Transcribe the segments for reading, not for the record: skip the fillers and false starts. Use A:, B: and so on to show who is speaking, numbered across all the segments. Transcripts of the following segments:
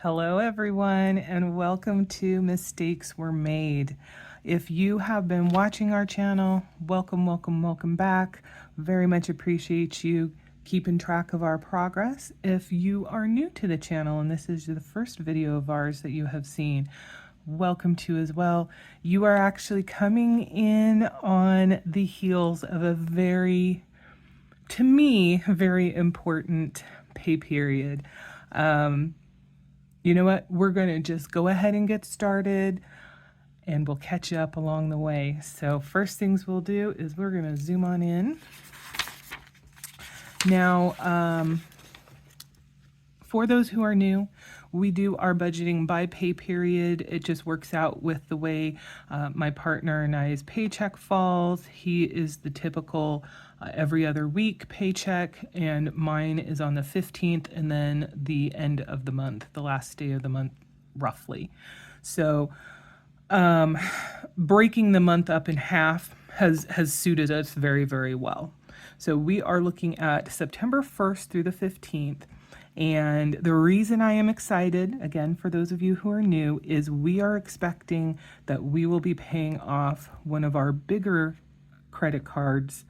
A: Hello, everyone, and welcome to Mistakes Were Made. If you have been watching our channel, welcome back. Very much appreciate you keeping track of our progress. If you are new to the channel and this is the first video of ours that you have seen, welcome to as well. You are actually coming in on the heels of a to me, very important pay period. You know what? We're going to just go ahead and get started and we'll catch you up along the way. So first things we'll do is we're going to zoom on in. Now, for those who are new, we do our budgeting by pay period. It just works out with the way my partner and I's paycheck falls. He is the typical every other week paycheck, and mine is on the 15th and then the end of the month, the last day of the month, roughly. So breaking the month up in half has suited us very well. So we are looking at September 1st through the 15th. And the reason I am excited, again, for those of you who are new, is we are expecting that we will be paying off one of our bigger credit cards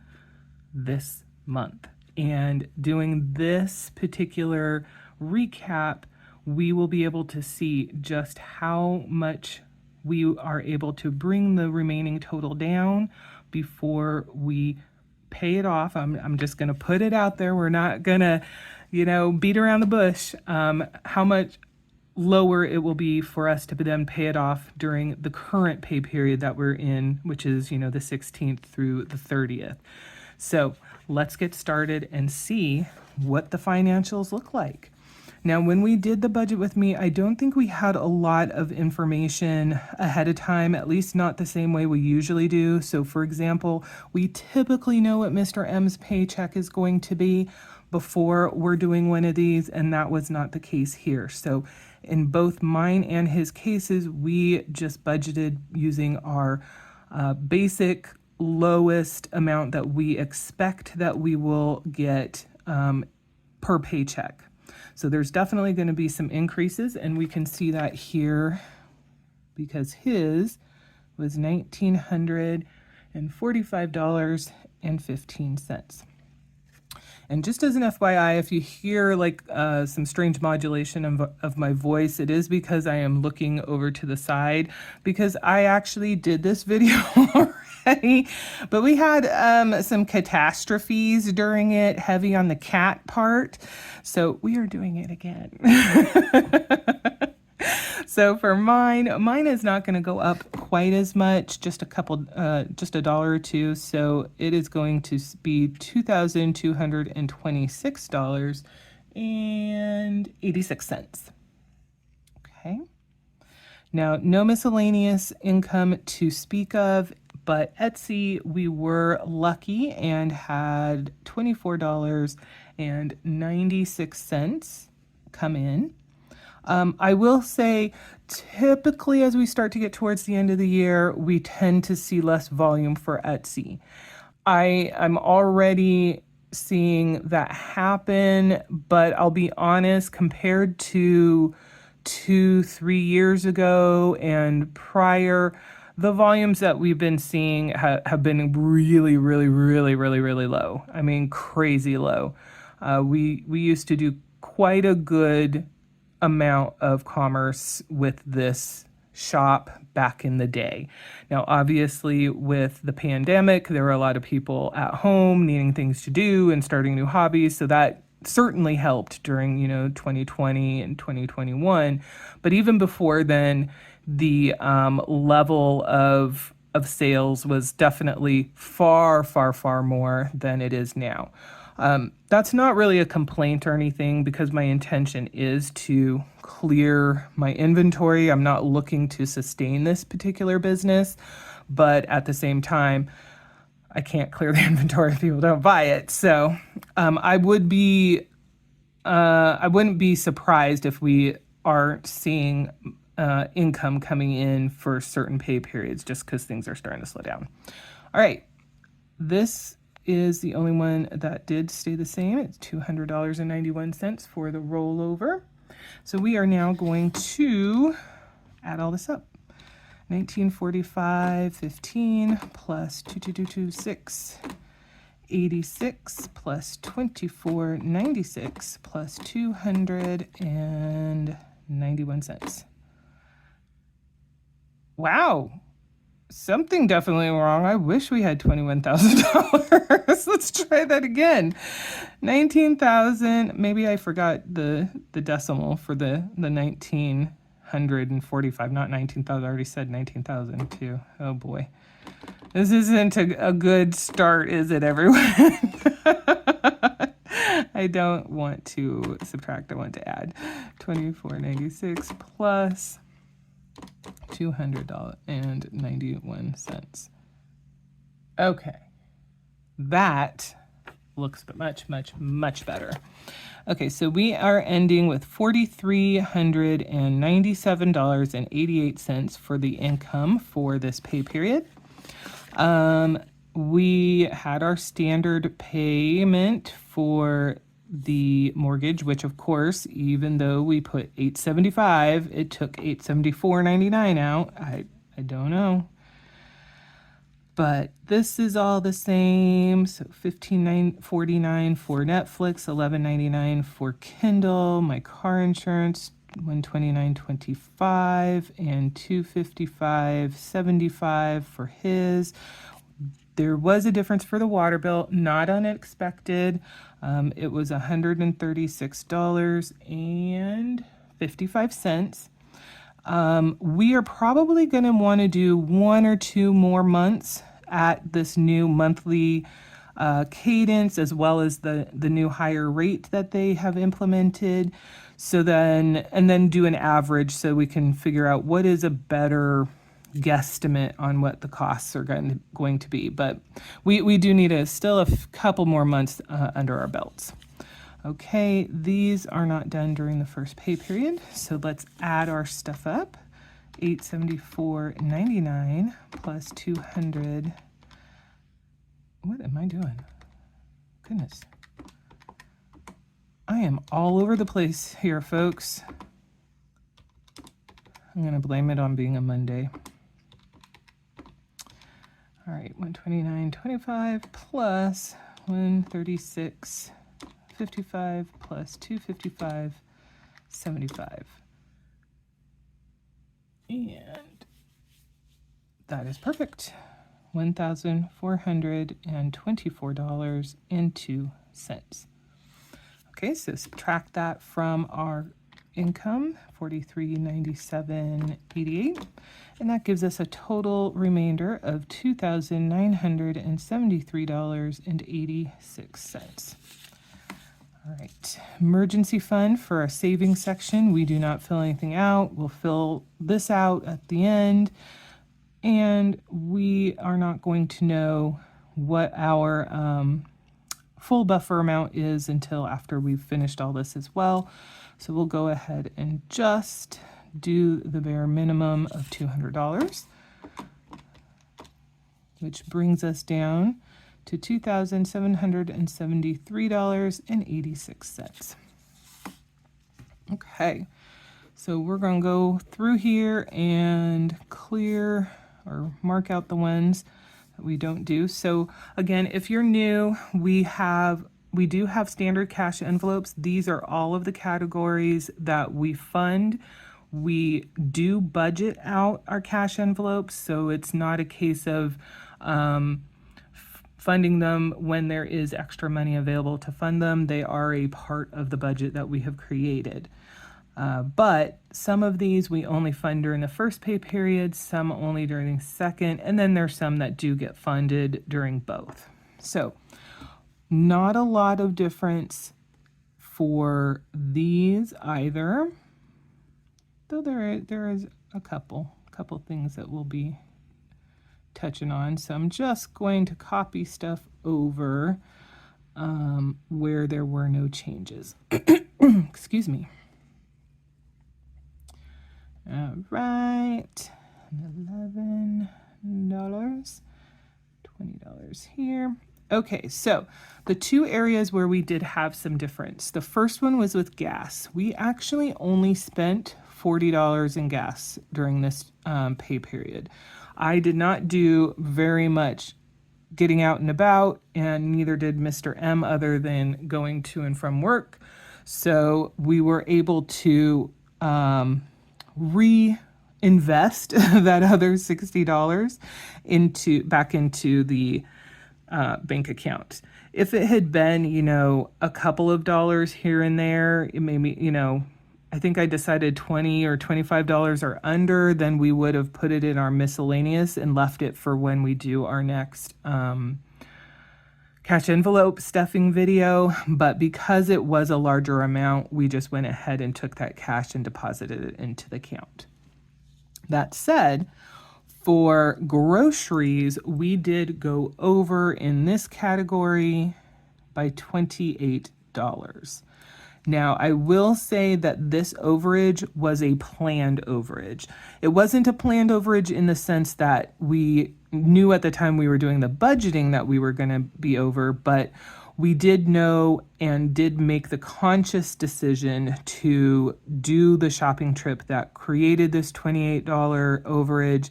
A: this month. And doing this particular recap, we will be able to see just how much we are able to bring the remaining total down before we pay it off. I'm just going to put it out there. We're not going to beat around the bush, how much lower it will be for us to then pay it off during the current pay period that we're in, which is, the 16th through the 30th. So let's get started and see what the financials look like. Now, when we did the budget with me, I don't think we had a lot of information ahead of time, at least not the same way we usually do. So for example, we typically know what Mr. M's paycheck is going to be before we're doing one of these, and that was not the case here. So in both mine and his cases, we just budgeted using our basic lowest amount that we expect that we will get per paycheck. So there's definitely going to be some increases, and we can see that here because his was $1,945.15. And just as an FYI, if you hear some strange modulation of my voice, it is because I am looking over to the side, because I actually did this video already, but we had some catastrophes during it, heavy on the cat part. So we are doing it again. So for mine is not going to go up quite as much, just a $1 or $2. So it is going to be $2,226.86. Okay. Now, no miscellaneous income to speak of, but Etsy, we were lucky and had $24.96 come in. I will say, typically as we start to get towards the end of the year, we tend to see less volume for Etsy. I'm already seeing that happen, but I'll be honest, compared to 2-3 years ago and prior, the volumes that we've been seeing have been really low. I mean, crazy low. We used to do quite a good amount of commerce with this shop back in the day. Now, obviously, with the pandemic, there were a lot of people at home needing things to do and starting new hobbies. So that certainly helped during, 2020 and 2021. But even before then, the level of sales was definitely far more than it is now. That's not really a complaint or anything, because my intention is to clear my inventory. I'm not looking to sustain this particular business, but at the same time, I can't clear the inventory if people don't buy it. So I wouldn't be surprised if we aren't seeing income coming in for certain pay periods, just because things are starting to slow down. All right, this is the only one that did stay the same. It's $200.91 for the rollover. So we are now going to add all this up. 1945.15 plus 2226. 86 plus 24.96 plus 291 cents. Wow, something definitely wrong. I wish we had $21,000. Let's try that again. 19,000. Maybe I forgot the decimal for the 1945, not 19,000. I already said 19,000 too. Oh boy. This isn't a good start, is it, everyone? I don't want to subtract, I want to add. 24.96 plus $200.91. Okay, that looks much, much, much better. Okay, so we are ending with $4,397.88 for the income for this pay period. We had our standard payment for the mortgage, which of course, even though we put $875, it took $874.99 out. I don't know. But this is all the same. So $15.49 for Netflix, $11.99 for Kindle, my car insurance, $129.25, and $255.75 for his. There was a difference for the water bill, not unexpected. It was $136.55. We are probably going to want to do 1 or 2 more months at this new monthly cadence, as well as the new higher rate that they have implemented. And then do an average so we can figure out what is a better guesstimate on what the costs are going to be. But we do need still a couple more months under our belts. Okay, these are not done during the first pay period, so let's add our stuff up. $874.99 plus 200. What am I doing? Goodness. I am all over the place here, folks. I'm going to blame it on being a Monday. All right, 129.25 plus 136.55 plus 255.75. And that is perfect. $1,424.02. Okay, so subtract that from our income, $43.97.88, and that gives us a total remainder of $2,973.86. All right, emergency fund for our savings section. We do not fill anything out. We'll fill this out at the end, and we are not going to know what our full buffer amount is until after we've finished all this as well. So we'll go ahead and just do the bare minimum of $200, which brings us down to $2,773.86. Okay, so we're going to go through here and clear or mark out the ones that we don't do. So again, if you're new, we do have standard cash envelopes. These are all of the categories that we fund. We do budget out our cash envelopes, so it's not a case of funding them when there is extra money available to fund them. They are a part of the budget that we have created. But some of these we only fund during the first pay period, some only during the second, and then there's some that do get funded during both. So not a lot of difference for these either, though there is a couple things that we'll be touching on. So I'm just going to copy stuff over where there were no changes. Excuse me. All right, $11, $20 here. Okay, so the two areas where we did have some difference. The first one was with gas. We actually only spent $40 in gas during this pay period. I did not do very much getting out and about, and neither did Mr. M, other than going to and from work. So we were able to reinvest that other $60 back into the bank account. If it had been, a couple of dollars here and there, it made me, I think I decided $20 or $25 or under, then we would have put it in our miscellaneous and left it for when we do our next cash envelope stuffing video. But because it was a larger amount, we just went ahead and took that cash and deposited it into the account. That said, for groceries, we did go over in this category by $28. Now, I will say that this overage was a planned overage. It wasn't a planned overage in the sense that we knew at the time we were doing the budgeting that we were going to be over, but we did know and did make the conscious decision to do the shopping trip that created this $28 overage.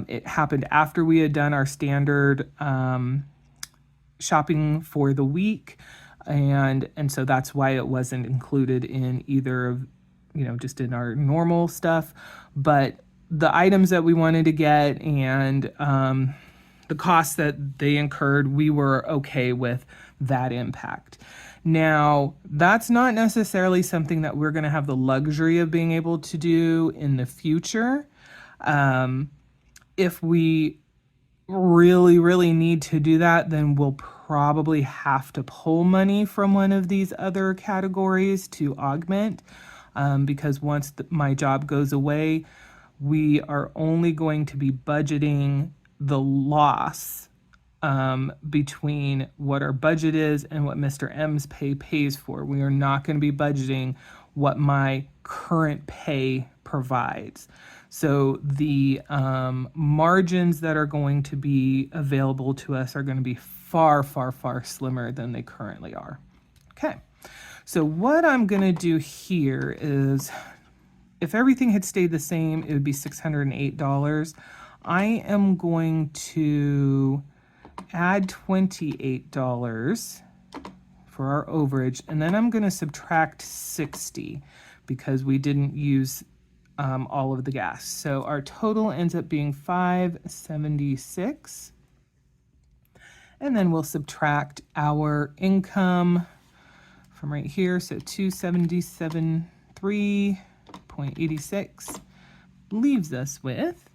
A: It happened after we had done our standard shopping for the week. And so that's why it wasn't included in either of, just in our normal stuff. But the items that we wanted to get and the costs that they incurred, we were okay with that impact. Now, that's not necessarily something that we're going to have the luxury of being able to do in the future. If we really, really need to do that, then we'll probably have to pull money from one of these other categories to augment, because once my job goes away, we are only going to be budgeting the loss between what our budget is and what Mr. M's pay pays for. We are not going to be budgeting what my current pay provides. So the margins that are going to be available to us are going to be far, far, far slimmer than they currently are. Okay, so what I'm going to do here is, if everything had stayed the same, it would be $608. I am going to add $28 for our overage, and then I'm going to subtract $60 because we didn't use all of the gas. So our total ends up being $576. And then we'll subtract our income from right here. So 277.3.86 leaves us with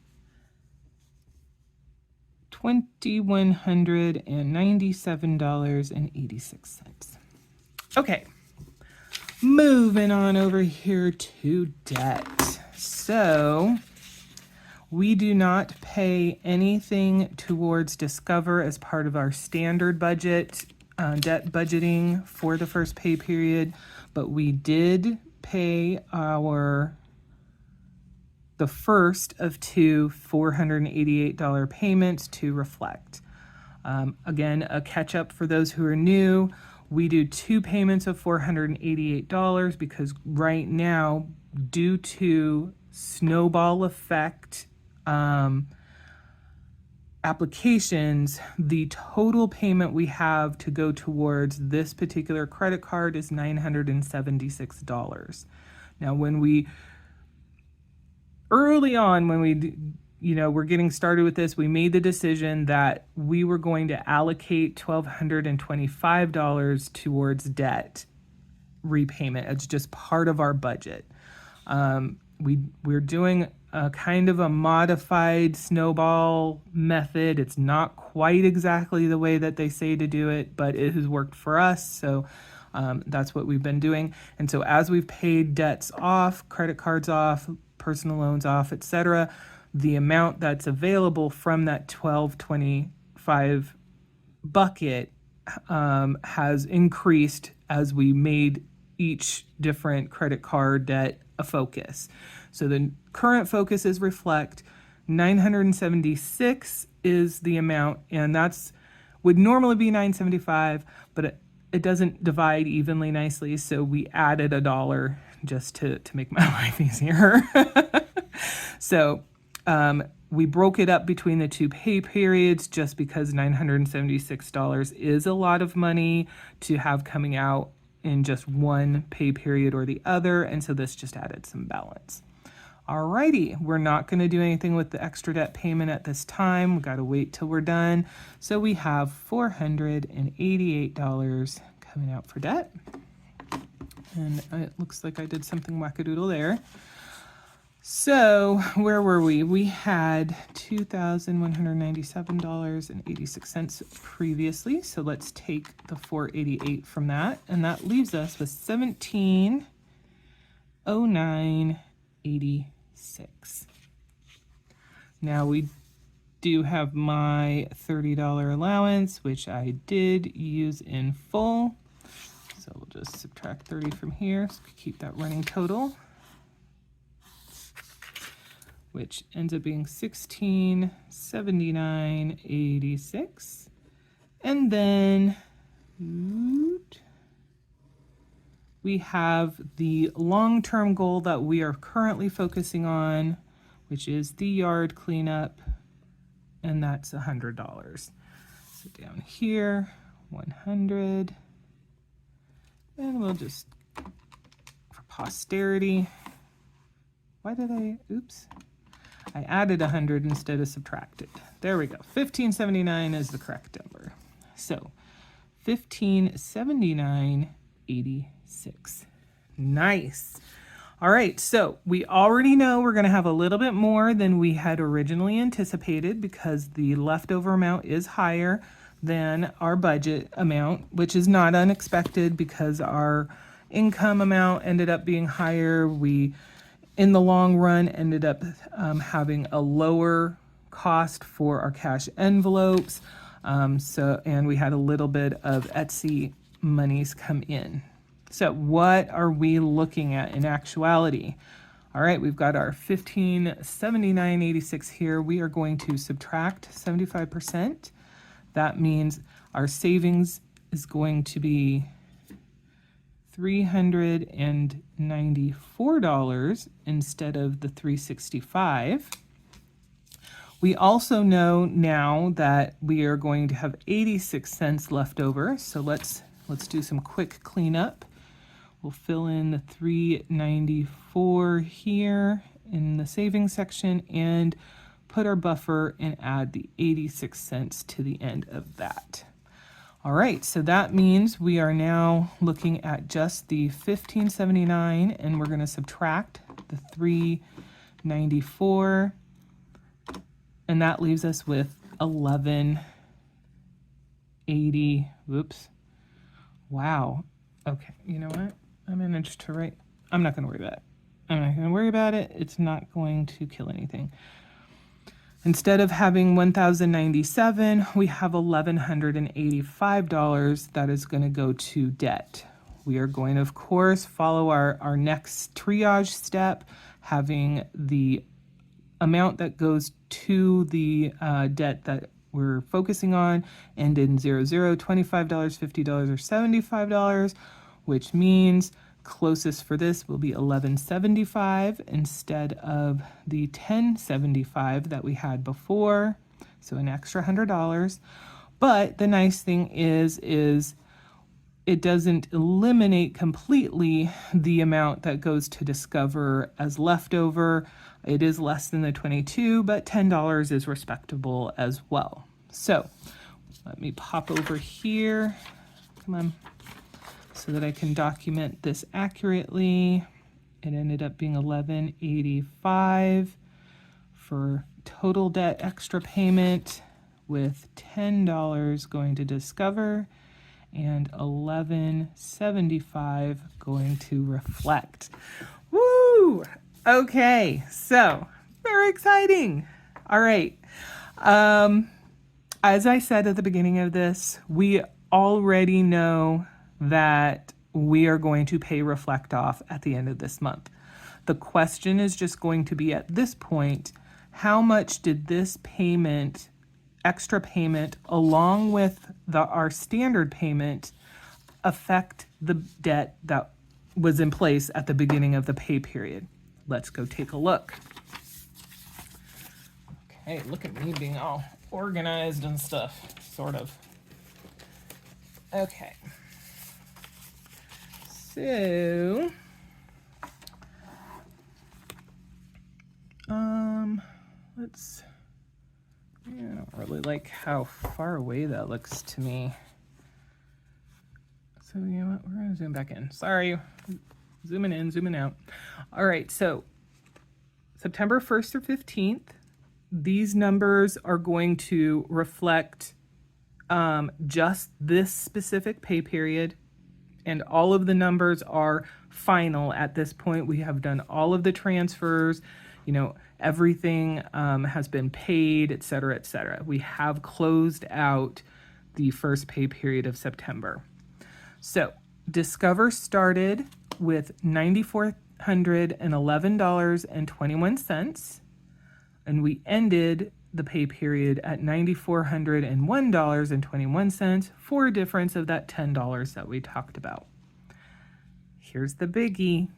A: $2,197.86. Okay, moving on over here to debt. So we do not pay anything towards Discover as part of our standard budget, debt budgeting for the first pay period, but we did pay the first of two $488 payments to Reflect. Again, a catch up for those who are new. We do two payments of $488 because right now, due to snowball effect applications, the total payment we have to go towards this particular credit card is $976. Now, early on, when we we're getting started with this, we made the decision that we were going to allocate $1,225 towards debt repayment. It's just part of our budget. We're doing a kind of a modified snowball method. It's not quite exactly the way that they say to do it, but it has worked for us. So that's what we've been doing. And so as we've paid debts off, credit cards off, personal loans off, etc., the amount that's available from that $1,225 bucket has increased as we made each different credit card debt a focus. So the current focus is Reflect. $976 is the amount, and that's would normally be $9.75, but it doesn't divide evenly nicely, so we added $1 just to make my life easier. So we broke it up between the two pay periods just because $976 is a lot of money to have coming out in just one pay period or the other, and so this just added some balance. Alrighty, we're not going to do anything with the extra debt payment at this time. We got to wait till we're done. So we have $488 coming out for debt. And it looks like I did something wackadoodle there. So where were we? We had $2,197.86 previously. So let's take the $488 from that, and that leaves us with $1,709.86. Now we do have my $30 allowance, which I did use in full. So we'll just subtract 30 from here, so keep that running total, which ends up being $1,679.86. And then we have the long-term goal that we are currently focusing on, which is the yard cleanup, and that's $100. So down here, 100, and we'll just, for posterity, oops. I added 100 instead of subtracted. There we go. 1579 is the correct number. So 1579.86. Nice. All right, so we already know we're going to have a little bit more than we had originally anticipated because the leftover amount is higher than our budget amount, which is not unexpected because our income amount ended up being higher. We, in the long run, ended up having a lower cost for our cash envelopes. And we had a little bit of Etsy monies come in. So what are we looking at in actuality? All right, we've got our $1,579.86 here. We are going to subtract 75%. That means our savings is going to be $394 instead of the $365. We also know now that we are going to have 86 cents left over. So let's do some quick cleanup. We'll fill in the $394 here in the savings section and put our buffer and add the 86 cents to the end of that. All right, so that means we are now looking at just the $15.79, and we're going to subtract the $394, and that leaves us with $11.80. Whoops. Wow. Okay, you know what? I'm not going to worry about it. I'm not going to worry about it. It's not going to kill anything. Instead of having $1,097, we have $1,185 that is going to go to debt. We are going to, of course, follow our next triage step, having the amount that goes to the debt that we're focusing on end in 00, $25, $50, or $75, which means closest for this will be $11.75 instead of the $10.75 that we had before, so an extra $100. But the nice thing is it doesn't eliminate completely the amount that goes to Discover as leftover. It is less than the 22, but $10 is respectable as well. So let me pop over here. Come on. So that I can document this accurately. It ended up being $11.85 for total debt extra payment, with $10 going to Discover and $11.75 going to Reflect. Woo! Okay, so very exciting. All right. As I said at the beginning of this, we already know that we are going to pay Reflect off at the end of this month. The question is just going to be, at this point, how much did this payment extra payment along with our standard payment affect the debt that was in place at the beginning of the pay period? Let's go take a look. Okay, look at me being all organized and stuff, sort of. Okay. So, I don't really like how far away that looks to me. So, you know what, we're gonna zoom back in. Sorry, zooming in, zooming out. All right, so September 1st through 15th, these numbers are going to reflect just this specific pay period, and all of the numbers are final at this point. We have done all of the transfers, everything has been paid, et cetera, et cetera. We have closed out the first pay period of September. So Discover started with $9,411.21, and we ended the pay period at $9,401.21 for a difference of that $10 that we talked about. Here's the biggie.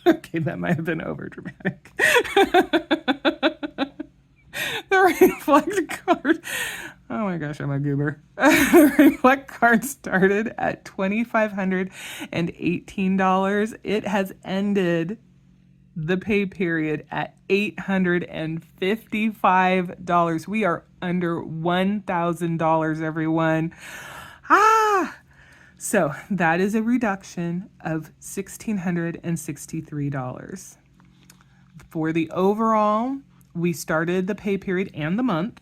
A: Okay, that might have been over dramatic. The reflect card. Oh my gosh, I'm a goober. The reflect card started at $2,518. It has ended the pay period at $855. We are under $1,000, everyone. So that is a reduction of $1,663. For the overall, we started the pay period and the month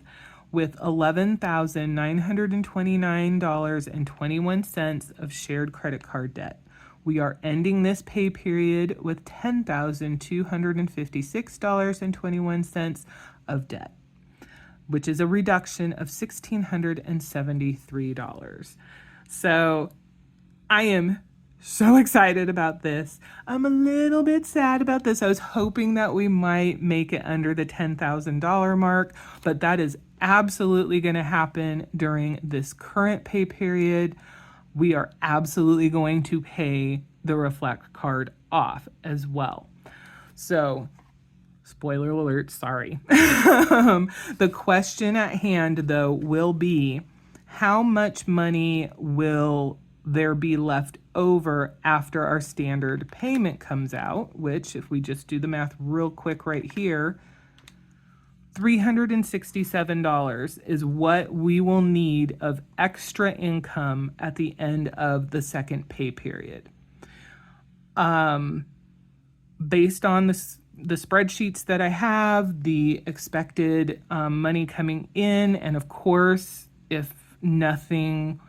A: with $11,929.21 of shared credit card debt. We are ending this pay period with $10,256.21 of debt, which is a reduction of $1,673. So I am so excited about this. I'm a little bit sad about this. I was hoping that we might make it under the $10,000 mark, but that is absolutely going to happen during this current pay period. We are absolutely going to pay the reflect card off as well. So, spoiler alert, sorry. The question at hand, though, will be how much money will there be left over after our standard payment comes out, which, if we just do the math real quick right here, $367 is what we will need of extra income at the end of the second pay period. Based on the spreadsheets that I have, the expected money coming in, and of course, if nothing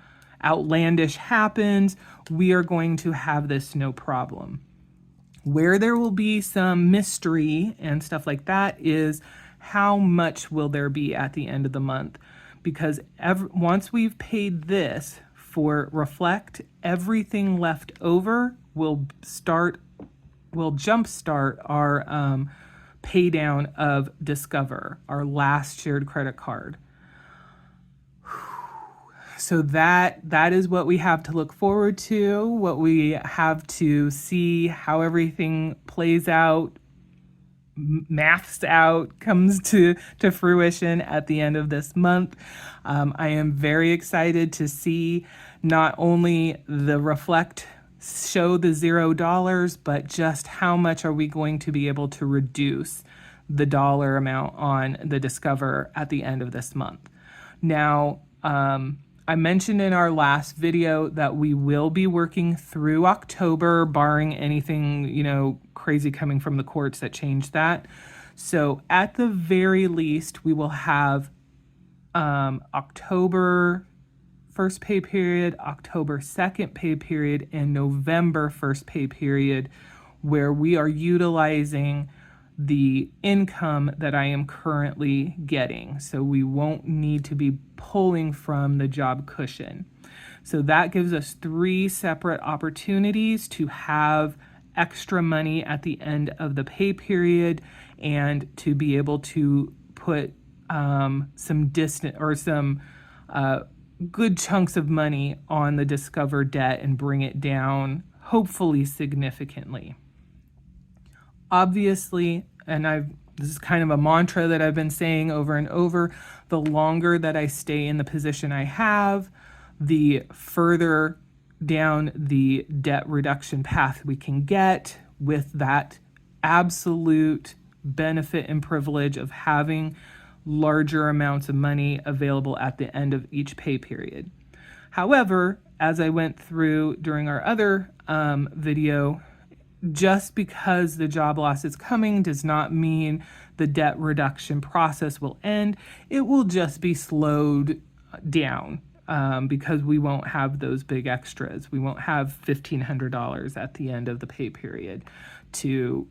A: outlandish happens, we are going to have this no problem. Where there will be some mystery and stuff like that is how much will there be at the end of the month, because once we've paid this for reflect, everything left over will jumpstart our pay down of Discover, our last shared credit card. So that is what we have to look forward to, what we have to see how everything plays out, maths out, comes to fruition at the end of this month. I am very excited to see not only the reflect show the $0, but just how much are we going to be able to reduce the dollar amount on the Discover at the end of this month. Now, I mentioned in our last video that we will be working through October, barring anything, crazy coming from the courts that change that. So at the very least, we will have October first pay period, October second pay period, and November first pay period, where we are utilizing the income that I am currently getting. So we won't need to be pulling from the job cushion. So that gives us 3 separate opportunities to have extra money at the end of the pay period and to be able to put some distant or some good chunks of money on the Discover debt and bring it down, hopefully significantly. Obviously, and this is kind of a mantra that I've been saying over and over, the longer that I stay in the position I have, the further down the debt reduction path we can get, with that absolute benefit and privilege of having larger amounts of money available at the end of each pay period. However, as I went through during our other video, just because the job loss is coming does not mean the debt reduction process will end. It will just be slowed down because we won't have those big extras. We won't have $1,500 at the end of the pay period to,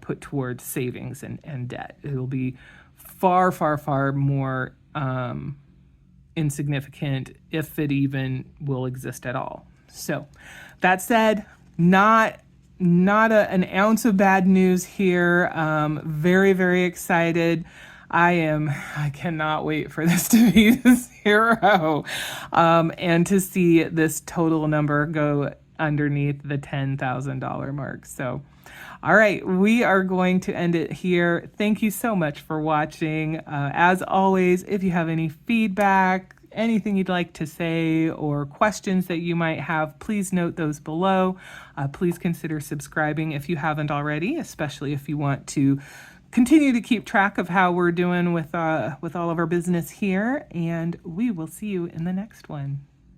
A: put towards savings and debt. It'll be far, far, far more insignificant, if it even will exist at all. So that said, not an ounce of bad news here. Very, very excited. I cannot wait for this to be 0 and to see this total number go underneath the $10,000 mark. So, all right, we are going to end it here. Thank you so much for watching. As always, if you have any feedback, anything you'd like to say, or questions that you might have, please note those below. Please consider subscribing if you haven't already, especially if you want to continue to keep track of how we're doing with all of our business here. And we will see you in the next one.